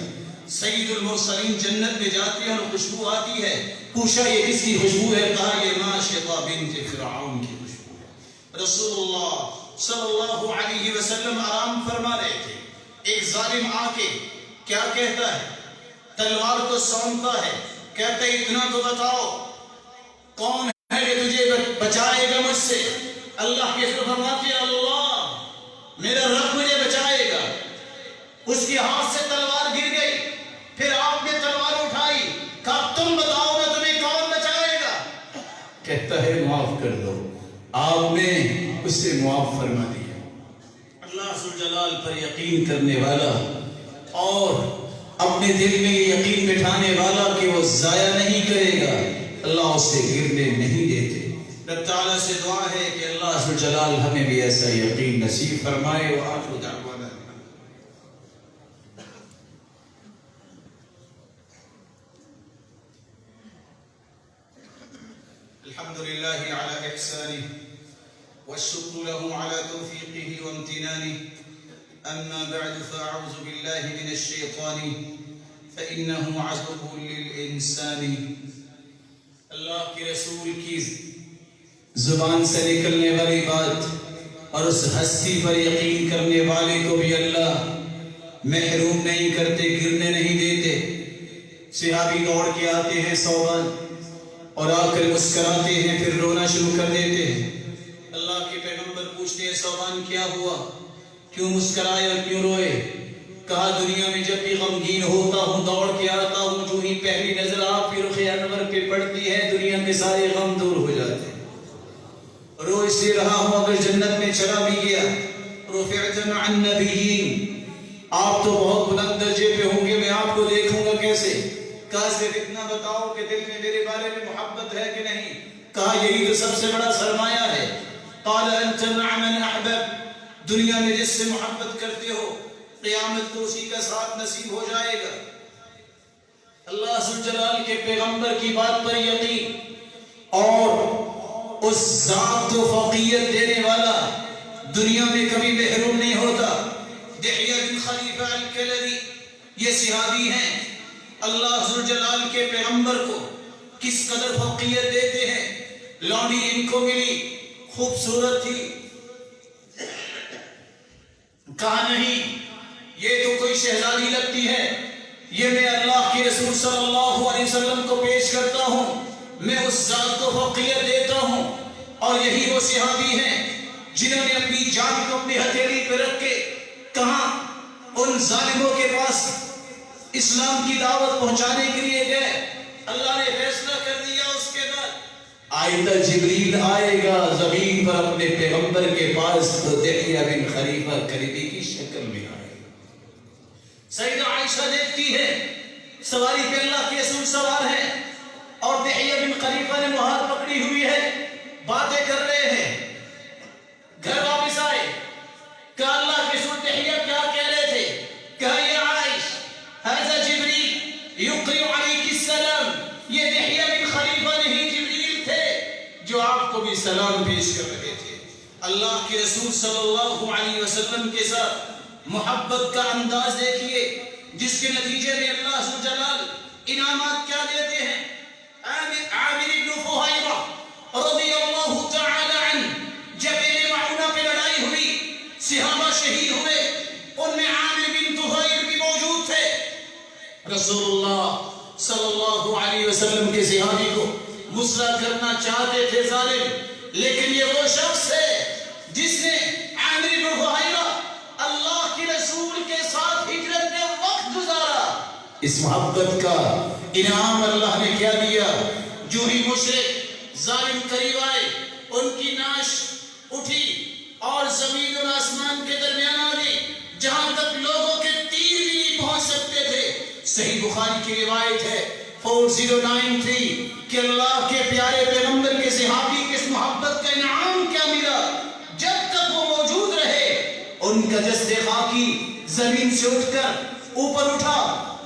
سید المرسلین جنت میں جاتے ہیں اور خوشبو آتی ہے. پوچھا یہ کس کی خوشبو ہے؟ کہا یہ ماشطہ بنت فرعون کی خوشبو ہے. رسول اللہ صلی اللہ علیہ وسلم آرام فرما رہے تھے. ایک ظالم آ کے کیا کہتا ہے؟ تلوار کو سونپتا ہے، کہتا ہے اتنا تو بتاؤ کون ہے وجہ سے اللہ کے رسول فرماتے ہیں اللہ میرا رب مجھے بچائے گا. اس کے ہاتھ سے تلوار گر گئی. پھر آپ نے تلوار اٹھائی. کہا تم بتاؤ میں تمہیں کون بچائے گا؟ کہتا ہے معاف کر دو. آپ نے اسے معاف فرما دیا. اللہ ذوالجلال پر یقین کرنے والا اور اپنے دل میں یہ یقین بٹھانے والا کہ وہ ضائع نہیں کرے گا اللہ اسے گرنے نہیں دیتے. رب تعالیٰ سے دعا ہے کہ اللہ ذوالجلال ہمیں بھی ایسا یقین نصیب فرمائے. وآخر دعوانا الحمد لله على إحسانه والشكر له على توفيقه وامتنانه. أما بعد فأعوذ بالله من الشيطان فإنه عدو للإنسان. اللہ کے رسول کی زبان سے نکلنے والی بات اور اس ہستی پر یقین کرنے والے کو بھی اللہ محروم نہیں کرتے، گرنے نہیں دیتے. صحابی دوڑ کے آتے ہیں صوبان اور آ کر مسکراتے ہیں، پھر رونا شروع کر دیتے ہیں. اللہ کے پیغمبر پوچھتے ہیں صوبان کیا ہوا، کیوں مسکرائے اور کیوں روئے؟ کہا دنیا میں جب بھی غمگین ہوتا ہوں دوڑ کے آتا ہوں، جو ہی پہلی نظر آپ کی رخ انور پہ پڑتی ہے دنیا کے سارے غم دور ہو جاتے ہیں. رو اس لیے رہا ہوں اگر جنت میں چلا بھی گیا. رفعت مع النبیین، آپ تو بہت بلند درجے پہ ہوں گے، میں آپ کو دیکھوں گا کیسے؟ کہا صرف اتنا بتاؤ کہ دل میں میرے بارے میں محبت ہے کہ نہیں؟ کہا یہی تو سب سے بڑا سرمایہ ہے. قال انت مع من احببت، دنیا میں جس سے محبت کرتے ہو قیامت کو اسی کا ساتھ نصیب ہو جائے گا. اللہ ذوالجلال کے پیغمبر کی بات پر یقین اور اس ذات کو فوقیت دینے والا دنیا میں کبھی محروم نہیں ہوتا. دحیہ بن خلیفہ الکلبی یہ صحابی ہیں، اللہ ذوالجلال کے پیغمبر کو کس قدر فوقیت دیتے ہیں. لونڈی ان کو ملی، خوبصورت تھی. کہا نہیں یہ تو کوئی شہزادی لگتی ہے، یہ میں اللہ کے رسول صلی اللہ علیہ وسلم کو پیش کرتا ہوں، میں اس ذات کو فوقیت دیتا ہوں. اور یہی وہ صحابی ہیں جنہوں نے اپنی جان کو اپنی ہتھیلی پہ رکھ کے کہاں ان ظالموں کے پاس اسلام کی دعوت پہنچانے کے لیے گئے. اللہ نے فیصلہ کر دیا اس کے بعد آئندہ جبریل آئے گا زمین پر اپنے پیغمبر کے پاس تو دحیہ بن خلیفہ کلبی کی شکل میں آئے گا. سیدہ عائشہ دیکھتی ہے سواری پہ اللہ کے رسول سوار ہے اور دحیہ بن خلیفہ نے مہار پکڑی ہوئی ہے، باتیں کر رہے ہیں. گھر واپس آئے، کہا اللہ کے رسول دحیہ کیا کہہ رہے تھے؟ کہا یا عائش ھذا جبریل یقرئ علیک السلام، یہ دحیہ بن خلیفہ نہیں جبریل تھے جو آپ کو بھی سلام پیش کر رہے تھے. اللہ کے رسول صلی اللہ علیہ وسلم کے ساتھ محبت کا انداز دیکھیے جس کے نتیجے میں اللہ ذوالجلال انعامات کیا دیتے ہیں. عامر بن فہیرہ رضی اللہ تعالی عنہ، جب بئر معونہ پہ لڑائی ہوئی صحابہ شہید ہوئے، ان میں عامر بن فہیرہ بھی موجود تھے. رسول اللہ صلی اللہ علیہ وسلم کے صحابی کو مسرع کرنا چاہتے تھے ظالم، لیکن یہ وہ شخص ہے جس نے عامر بن فہیرہ اللہ کے رسول کے ساتھ ہجرت میں وقت گزارا. اس محبت کا انعام اللہ نے کیا دیا. جو ہی مشرک ظالم قریب آئے ان کی ناش اٹھی اور زمین اور آسمان کے درمیان آ گئی، جہاں تک لوگوں کے تیر بھی نہیں پہنچ سکتے تھے. صحیح بخاری کی روایت ہے 4093 کہ اللہ کے پیارے پیغمبر کے صحابی کی اس محبت کا انعام کیا ملا. جب تک وہ موجود رہے ان کا جسد خاکی زمین سے اٹھ کر اوپر اٹھا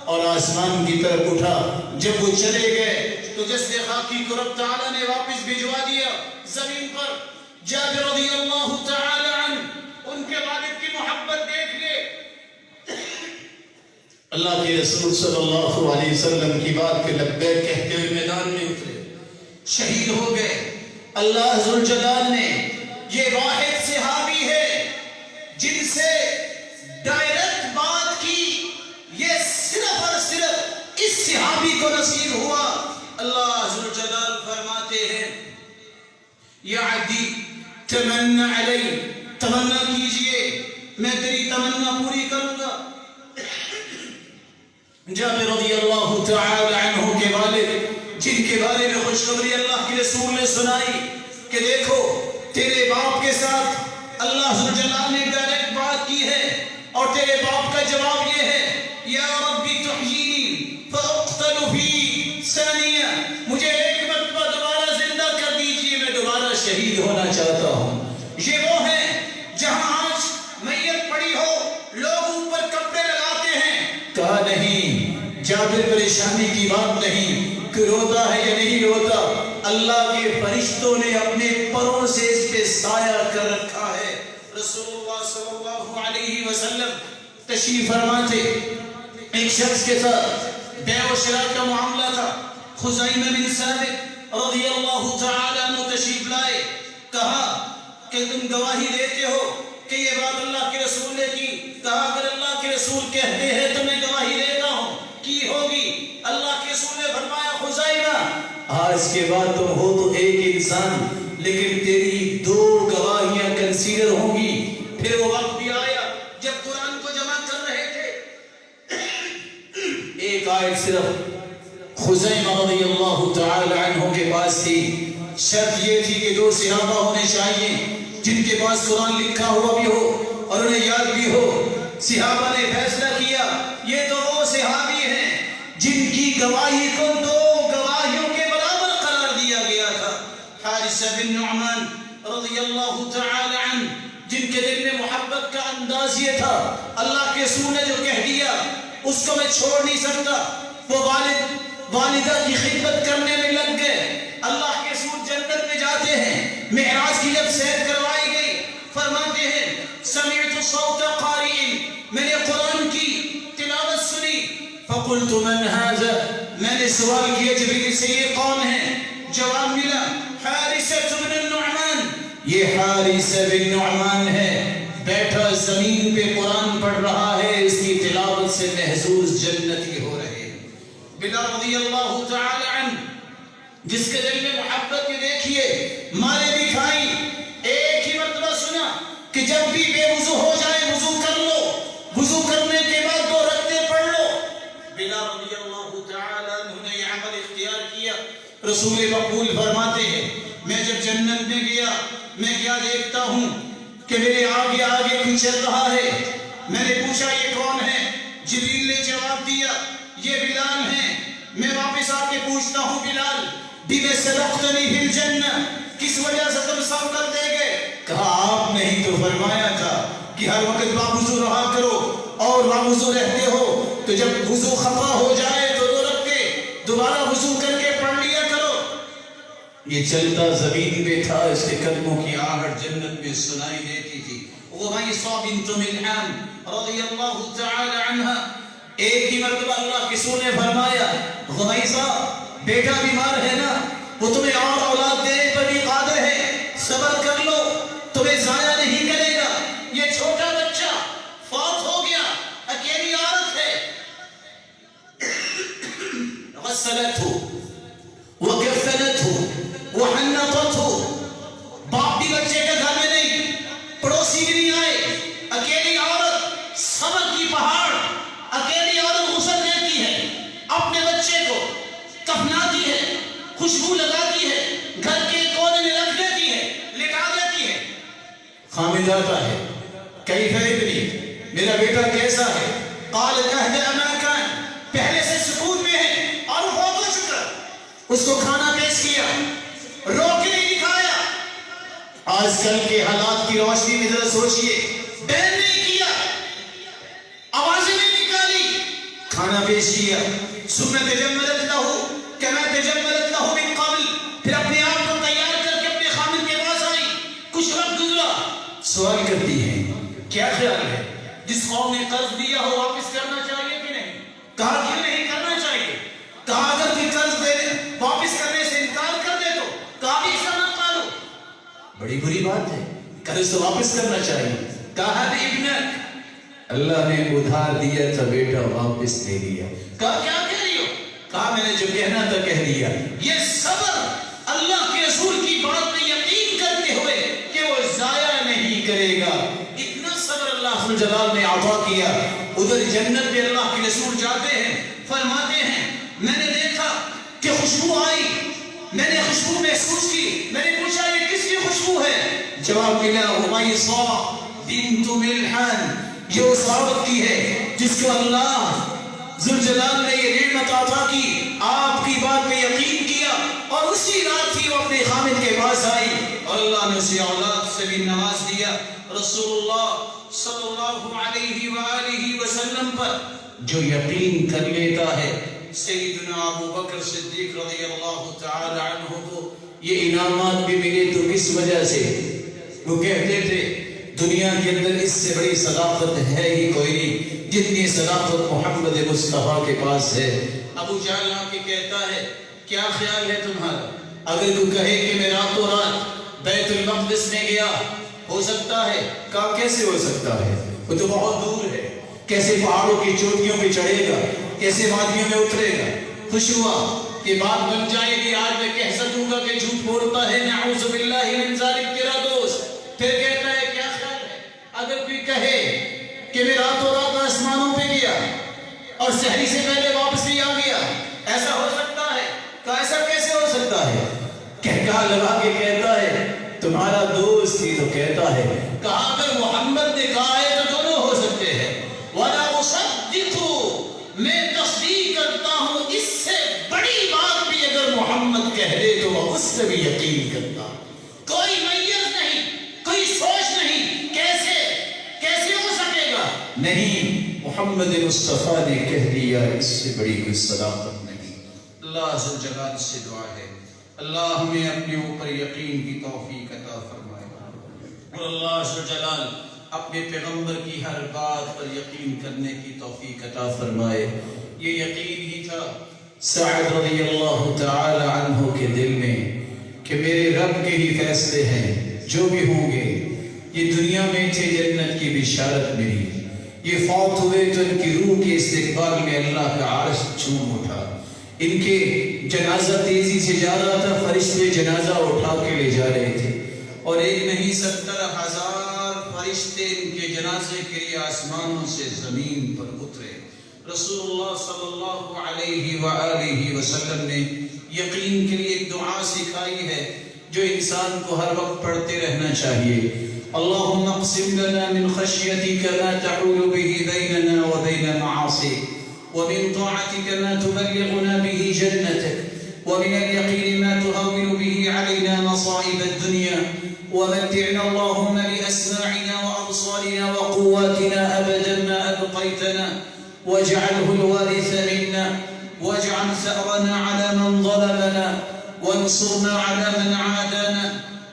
اور آسمان کی طرف اٹھا. جب وہ چلے گئے تو جسد خاکی کو رب تعالیٰ نے واپس بھجوا دیا زمین پر. جابر رضی اللہ تعالی عنہ ان کے والد کی محبت دیکھ لے، اللہ کے رسول صلی اللہ علیہ وسلم کی بات کے لبیک کہتے ہوئے میدان میں اترے، شہید ہو گئے. اللہ ذوالجلال نے یہ واحد صحابی ہے جن سے ڈائریکٹ بات کی، یہ صرف اور صرف اس صحابی کو نصیب ہوا. اللہ ذوالجلال فرماتے ہیں یا عبدی تمنا علی، تمنا کیجئے میں تیری تمنا پوری کروں گا۔ جابر رضی اللہ تعالی عنہ کے والد جن کے بارے میں خوشخبری اللہ کے رسول نے سنائی کہ دیکھو تیرے باپ کے ساتھ اللہ ذوالجلال نے ڈائریکٹ بات کی ہے، اور تیرے باپ کا جواب یہ ہے یا ربی تحیینی فاقتل فی ثانیہ، مجھے ایک مرتبہ دوبارہ زندہ کر دیجئے، میں دوبارہ شہید ہونا چاہتا ہوں۔ یہ وہ ہے جہاں آج میت پڑی ہو لوگ اوپر کپڑے لگاتے ہیں۔ کہا نہیں، جابر پریشانی کی بات نہیں کہ روتا ہے یا نہیں روتا، اللہ کے فرشتوں نے اپنے پروں سے اس پہ سایہ کر رکھا ہے۔ رسول اللہ صلی اللہ علیہ وسلم تشریف فرما تھے، ایک شخص کے ساتھ بیع و شراء کا معاملہ تھا، خزیمہ بن ثابت رضی اللہ تعالیٰ عنہ تشریف لائے، کہا کہ تم گواہی دیتے ہو کہ یہ بات اللہ کے رسول نے کی؟ کہا اگر اللہ کے رسول کہتے ہیں تو میں گواہی دیتا ہوں، کی ہوگی؟ اللہ کے رسول نے فرمایا خزیمہ آج کے بعد تم ہو تو ایک انسان، لیکن تیری دو گواہیاں کنسیڈر ہوں گی۔ پھر وہ وقت بھی آیا جب قرآن کو جمع کر رہے تھے، ایک آیت صرف خزیمہ رضی اللہ تعالی عنہ کے پاس تھی، شرط یہ تھی کہ دو صحابہ ہونے چاہیے جن کے پاس قرآن لکھا ہوا بھی ہو اور انہیں یاد بھی ہو۔ صحابہ نے فیصلہ کیا یہ تو وہ صحابی ہیں جن کی گواہی کو دو گواہیوں کے برابر قرار دیا گیا تھا۔ حارثہ بن نعمان رضی اللہ تعالی عنہ جن کے دل میں محبت کا انداز یہ تھا اللہ کے رسول نے جو کہہ دیا اس کو میں چھوڑ نہیں سکتا، وہ والدہ کی خدمت کرنے میں لگ گئے۔ اللہ کے رسول جنت میں جاتے ہیں، معراج کی جب سیر کروائی گئی فرماتے ہیں سمعت صوت قارئ، میں نے قرآن کی تلاوت سنی، فقلت من هذا، میں نے سوال کیا جبریل سے یہ کون ہے؟ جواب ملا حارثہ بن النعمان، یہ حارثہ بن نعمان ہے، بیٹھا زمین پہ قرآن پڑھ رہا ہے، اس کی تلاوت سے محظوظ جنتی ہو رہے ہیں۔ بلال رضی اللہ تعالی عنہ جس کے دل میں محبت، یہ دیکھیے مارے بھی کھائی، ایک ہی مرتبہ سنا کہ جب بھی بے وضو ہو جائے وضو کر لو، وضو کرنے کے بعد دو رکعتیں پڑھ لو۔ بلال رضی اللہ تعالی عنہ نے یہ عمل اختیار کیا۔ رسول مقبول فرماتے ہیں میں جب جنت میں گیا میں کیا دیکھتا ہوں کہ میرے آگے آگے کچھ چل رہا ہے، میں نے پوچھا یہ کون ہے؟ جبریل نے جواب دیا یہ بلال ہیں۔ میں واپس آ کے پوچھتا ہوں بلال بما سبقتنی فی الجنہ، کس وجہ سے تم سب کر دے گئے؟ کہا آپ نے ہی تو فرمایا تھا کہ ہر وقت باوضو رہا کرو، اور باوضو رہتے ہو تو جب وضو خطا ہو جائے تو دو رکعتیں دوبارہ وضو کر کے پڑھ لیا کرو۔ یہ چلتا زمین پہ تھا، اس کے قدموں کی آہٹ جنت میں سنائی دیتی تھی۔ غمیصہ بنت ملحان رضی اللہ تعالی عنہ، ایک ہی مرتبہ اللہ کے رسول نے فرمایا غمیصہ بیٹا بیمار ہے نا، وہ تمہیں اور اولاد دینے پر بھی قادر ہے، صبر کر لو، تمہیں ضائع نہیں کرے گا۔ یہ چھوٹا بچہ فوت ہو گیا، اکیلی عورت ہے، غسلتہ وکفنتہ وحنطتہ، باپ بھی بچے کے گھر میں نہیں، پڑوسی بھی نہیں آئے، اکیلی عورت صبر کی پہاڑ، اکیلی عورت غسل دیتی ہے، اپنے بچے کو کفناتی ہے، خوشبو لگاتی ہے، گھر کے کونے میں رکھ دیتی ہے، لٹا دیتی ہے۔ خامد آتا ہے کیف ابنی، میرا بیٹا کیسا ہے؟ قالت اہدأ ما کان، پہلے سے سکون میں ہے اور وہ فوت ہو چکا۔ اس کو کھانا پیش کیا، رو کے نہیں دکھایا۔ آج کل کے حالات کی روشنی میں ذرا سوچئے، بہن نہیں کیا، آوازیں نہیں نکالی، کھانا پیش کیا۔ ثم تجملت لہ کما تجملت لہ من قبل، پھر اپنے آپ کو تیار کر کے اپنے خامد کے پاس آئی۔ کچھ وقت گزرا، سوال کرتی ہیں کیا خیال ہے جس قوم نے قرض دیا ہو واپس کرنا چاہیے کہ نہیں؟ کہا کیوں نہیں کرنا چاہیے؟ کہا اگر کوئی قرض دینے واپس کرنے سے انکار کر دے تو کہا بھی اسا نہ قالو، بڑی بری بات ہے، قرض تو واپس کرنا چاہیے۔ کہا ابنک، اللہ نے ادھار دیا تھا بیٹا واپس دے دیا۔ کہا کیا کہہ رہی ہو؟ کہا میں نے جو کہنا تھا کہہ دیا۔ یہ صبر اللہ کے رسول کی بات میں یقین ذوالجلال نے عطا کیا. ادھر جنت میں اللہ کے رسول جاتے ہیں، فرماتے ہیں میں نے دیکھا کہ خوشبو آئی، میں نے خوشبو محسوس کی، میں نے پوچھا یہ کس کی خوشبو ہے؟ جواب ملا حمیصہ بنت ملحان، یہ اس عورت کی ہے جس کو اللہ ذوالجلال نے یہ نعمت عطا کی، آپ کی بات پہ یقین کیا، اور اسی رات ہی وہ اپنے خامد کے پاس آئی اور اللہ نے اسے اولاد سے بھی نواز دیا. رسول اللہ صلی اللہ علیہ وآلہ وسلم پر جو یقین کر لیتا ہے، سیدنا ابو بکر صدیق رضی اللہ تعالی عنہ کو یہ انعامات بھی ملے تو کس وجہ سے؟ وہ کہتے تھے دنیا کے اندر اس سے بڑی صداقت ہے ہی کوئی نہیں جتنی صداقت محمد مصطفیٰ کے پاس ہے. ابو جہل آ کے کہتا ہے کیا خیال ہے تمہارا؟ اگر تو کہے کہ میں راتوں رات بیت المقدس میں گیا، ہو سکتا ہے؟ کہا کیسے ہو سکتا ہے؟ وہ تو بہت دور ہے. کیسے پہاڑوں کی چوٹیوں پہ چڑھے گا، کیسے وادیوں میں اترے گا؟ خوش ہوا کہ بات بن جائے گی، آج میں کہہ سکوں گا کہ جھوٹ بولتا ہے، نعوذ باللہ من ذالک تیرا دوست. پھر کہتا ہے کیا خیال ہے اگر کوئی کہے کہ میں راتوں رات آسمانوں پہ گیا اور سحری سے پہلے واپس بھی آ گیا، ایسا ہو سکتا ہے؟ کہا ایسا کیسے ہو سکتا ہے؟ کہا لگا کے کہتا ہے تمہارا دوست ہی تو کہتا ہے. کہا اگر محمد نے کہا ہے تو دونوں ہو سکتے ہیں. وَلَا أُصَدِّقُ، میں تصدیق کرتا ہوں، اس سے بڑی بات بھی اگر محمد کہہ دے تو وہ اس سے بھی یقین کرتا. کوئی میز نہیں، کوئی سوچ نہیں، کیسے ہو سکے گا؟ نہیں، محمد مصطفیٰ نے کہہ دیا، اس سے بڑی کوئی صداقت نہیں. اللہ ذوالجلال سے دعا ہے اللہ ہمیں اپنے اوپر یقین کی توفیق عطا فرمائے، اور اللہ ذوالجلال اپنے پیغمبر کی ہر بات پر یقین کرنے کی توفیق عطا فرمائے. یہ یقین ہی تھا سعد رضی اللہ تعالی عنہ کے دل میں کہ میرے رب کے ہی فیصلے ہیں، جو بھی ہوں گے. یہ دنیا میں تھے، جنت کی بشارت ملی، یہ فوت ہوئے تو ان کی روح کے استقبال میں اللہ کا عرش جھوم اٹھا. ان کے جنازہ تیزی سے جا رہا تھا، فرشتے جنازہ اٹھا کے لے جا رہے تھے، اور ایک نہیں 70,000 فرشتے ان کے جنازے کے لیے آسمانوں سے زمین پر اترے. رسول اللہ صلی اللہ علیہ وآلہ وسلم نے یقین کے لیے ایک دعا سکھائی ہے جو انسان کو ہر وقت پڑھتے رہنا چاہیے. اللہم اقسم لنا من خشیتک ما تحول به بیننا وبین معاصیک، ومن طاعتك ما تبلغنا به جنتك، ومن اليقين ما تهون به علينا مصائب الدنيا، ومتعنا اللهم بأسماعنا وأبصارنا وقواتنا أبدا ما أبقيتنا، واجعله الوارث منا، واجعل ثأرنا على من ظلمنا، وانصرنا على من عادانا،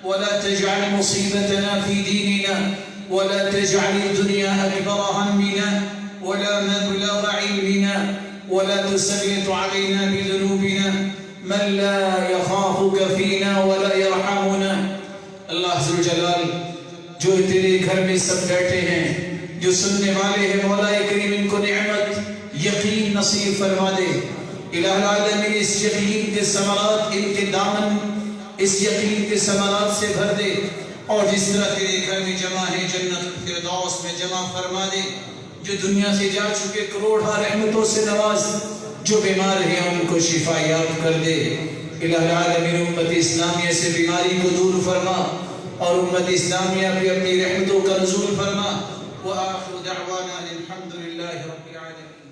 ولا تجعل مصيبتنا في ديننا، ولا تجعل الدنيا أكبر همنا ولا مبلغ علمنا، ولا تسلط علينا بذنوبنا من لا يخافك فينا ولا يرحمنا. اللہ ذوالجلال جو تیرے گھر میں سب بیٹھے ہیں، جو سننے والے ہیں، مولا کریم ان کو نعمت یقین نصیب فرما دے. الہ العالمین اس یقین کے ثمرات، ان کے دامن اس یقین کے ثمرات سے بھر دے، اور جس طرح تیرے گھر میں جمع ہے جنت الفردوس میں جمع فرما دے. جو دنیا سے جا چکے کروڑہ رحمتوں سے نواز، جو بیمار ہیں ان کو شفا یاب کر دے. الہ العالمین امت اسلامیہ سے بیماری کو دور فرما، اور امت اسلامیہ پہ اپنی رحمتوں کا نزول فرما. وآخر دعوانا الحمد للہ رب العالمین.